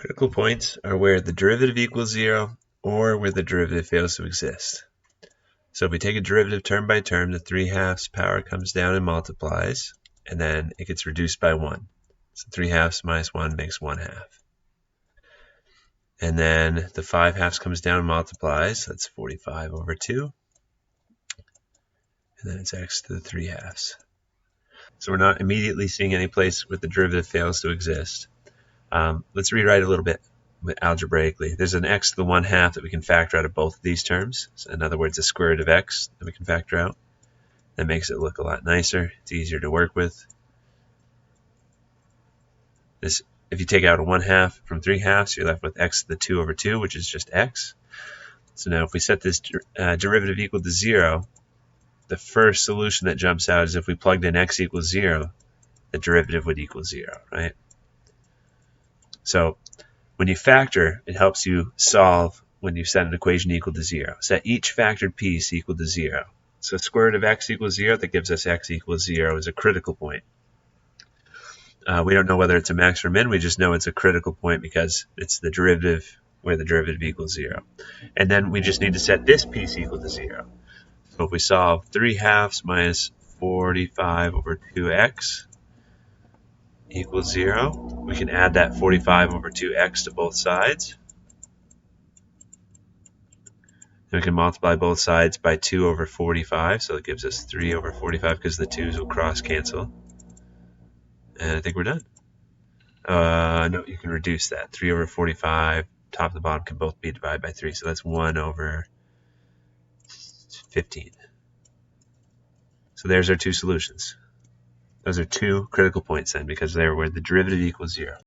Critical points are where the derivative equals 0 or where the derivative fails to exist. So if we take a derivative term by term, the 3/2 power comes down and multiplies, and then it gets reduced by 1. So 3/2 minus 1 makes 1/2. And then the 5/2 comes down and multiplies. That's 45 over 2. And then it's x to the 3/2. So we're not immediately seeing any place where the derivative fails to exist. Let's rewrite a little bit algebraically. There's an x to the 1/2 that we can factor out of both of these terms. So in other words, the square root of x that we can factor out. That makes it look a lot nicer. It's easier to work with. If you take out a 1/2 from 3/2, you're left with x to the 2 over 2, which is just x. So now if we set this derivative equal to 0, the first solution that jumps out is if we plugged in x equals 0, the derivative would equal 0, right? So when you factor, it helps you solve when you set an equation equal to 0. Set each factored piece equal to 0. So square root of x equals 0, that gives us x equals 0 as a critical point. We don't know whether it's a max or min, we just know it's a critical point because it's the derivative where the derivative equals 0. And then we just need to set this piece equal to 0. So if we solve 3/2 minus 45 over 2x equals 0, we can add that 45 over 2x to both sides. And we can multiply both sides by 2 over 45, so it gives us 3 over 45 because the 2's will cross cancel. And I think we're done. No, you can reduce that. 3 over 45, top and the bottom can both be divided by 3, so that's 1 over 15. So there's our two solutions. Those are two critical points then, because they're where the derivative equals 0.